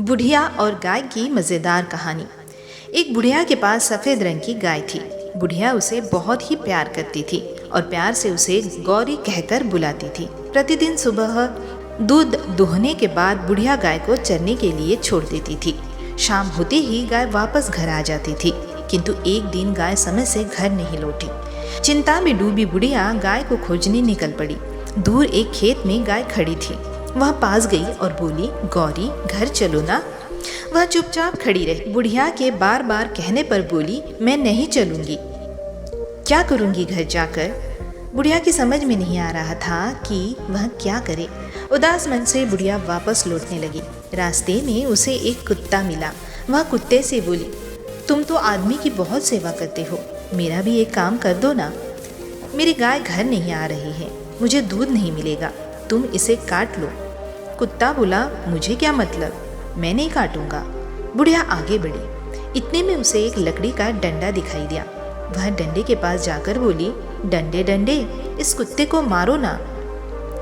बुढ़िया और गाय की मज़ेदार कहानी। एक बुढ़िया के पास सफ़ेद रंग की गाय थी। बुढ़िया उसे बहुत ही प्यार करती थी और प्यार से उसे गौरी कहकर बुलाती थी। प्रतिदिन सुबह दूध दुहने के बाद बुढ़िया गाय को चरने के लिए छोड़ देती थी। शाम होते ही गाय वापस घर आ जाती थी, किंतु एक दिन गाय समय से घर नहीं लौटी। चिंता में डूबी बुढ़िया गाय को खोजने निकल पड़ी। दूर एक खेत में गाय खड़ी थी। वह पास गई और बोली, गौरी घर चलो ना। वह चुपचाप खड़ी रही। बुढ़िया के बार बार कहने पर बोली, मैं नहीं चलूंगी। क्या करूंगी घर जाकर? बुढ़िया की समझ में नहीं आ रहा था कि वह क्या करे। उदास मन से बुढ़िया वापस लौटने लगी। रास्ते में उसे एक कुत्ता मिला। वह कुत्ते से बोली, तुम तो आदमी की बहुत सेवा करते हो, मेरा भी एक काम कर दो ना। मेरी गाय घर नहीं आ रही है, मुझे दूध नहीं मिलेगा, तुम इसे काट लो। कुत्ता बोला, मुझे क्या मतलब, मैं नहीं काटूंगा। बुढ़िया आगे बढ़ी। इतने में उसे एक लकड़ी का डंडा दिखाई दिया। वह डंडे के पास जाकर बोली, डंडे डंडे, इस कुत्ते को मारो ना,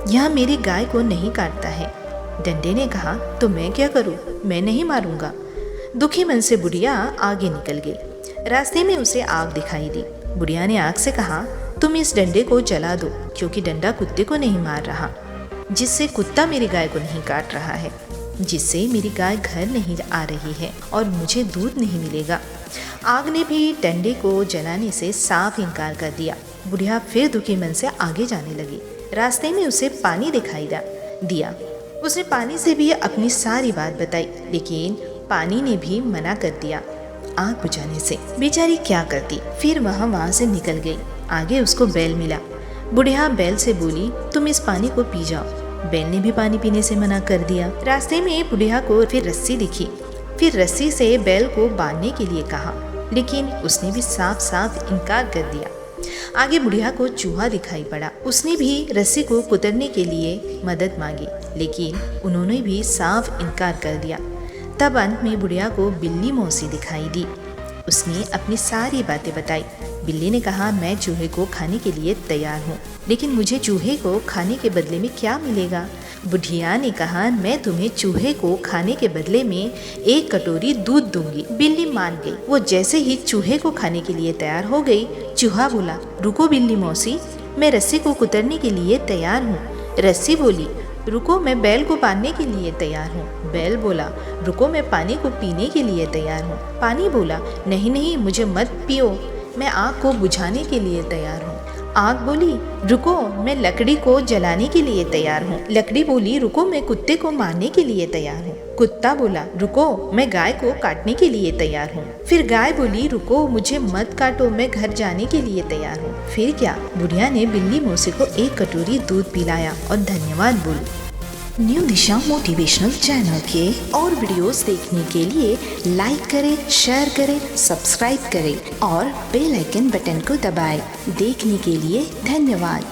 यह मेरी गाय को नहीं काटता है। डंडे ने कहा, तो मैं क्या करूं, मैं नहीं मारूंगा। दुखी मन से बुढ़िया आगे निकल गई। रास्ते में उसे आग दिखाई दी। बुढ़िया ने आग से कहा, तुम इस डंडे को जला दो, क्योंकि डंडा कुत्ते को नहीं मार रहा, जिससे कुत्ता मेरी गाय को नहीं काट रहा है, जिससे मेरी गाय घर नहीं आ रही है और मुझे दूध नहीं मिलेगा। आग ने भी डंडे को जलाने से साफ इनकार कर दिया। बुढ़िया फिर दुखी मन से आगे जाने लगी। रास्ते में उसे पानी दिखाई दिया। उसने पानी से भी अपनी सारी बात बताई, लेकिन पानी ने भी मना कर दिया आग बुझाने से। बेचारी क्या करती। फिर वह वहाँ से निकल गई। आगे उसको बैल मिला। बुढ़िया बैल से बोली, तुम इस पानी को पी जाओ। बैल ने भी पानी पीने से मना कर दिया। रास्ते में बुढ़िया को फिर रस्सी दिखी। फिर रस्सी से बैल को बांधने के लिए कहा, लेकिन उसने भी साफ साफ इनकार कर दिया। आगे बुढ़िया को चूहा दिखाई पड़ा। उसने भी रस्सी को कुतरने के लिए मदद मांगी, लेकिन उन्होंने भी साफ इनकार कर दिया। तब अंत में बुढ़िया को बिल्ली मौसी दिखाई दी। उसने अपनी सारी बातें बताई। बिल्ली ने कहा, मैं चूहे को खाने के लिए तैयार हूँ, लेकिन मुझे चूहे को खाने के बदले में क्या मिलेगा? बुढ़िया ने कहा, मैं तुम्हें चूहे को खाने के बदले में 1 कटोरी दूध दूंगी। बिल्ली मान गई। वो जैसे ही चूहे को खाने के लिए तैयार हो गई, चूहा बोला, रुको बिल्ली मौसी, मैं रस्सी को कुतरने के लिए तैयार हूँ। रस्सी बोली, रुको, मैं बैल को बांधने के लिए तैयार हूँ। बैल बोला, रुको, मैं पानी को पीने के लिए तैयार हूँ। पानी बोला, नहीं नहीं, मुझे मत पियो, मैं आग को बुझाने के लिए तैयार हूँ। आग बोली, रुको, मैं लकड़ी को जलाने के लिए तैयार हूँ। लकड़ी बोली, रुको, मैं कुत्ते को मारने के लिए तैयार हूँ। कुत्ता बोला, रुको, मैं गाय को काटने के लिए तैयार हूँ। फिर गाय बोली, रुको, मुझे मत काटो, मैं घर जाने के लिए तैयार हूँ। फिर क्या, बुढ़िया ने बिल्ली मौसी को 1 कटोरी दूध पिलाया और धन्यवाद बोली। न्यू दिशा मोटिवेशनल चैनल के और वीडियोस देखने के लिए लाइक करें, शेयर करें, सब्सक्राइब करें और बेल आइकन बटन को दबाएं। देखने के लिए धन्यवाद।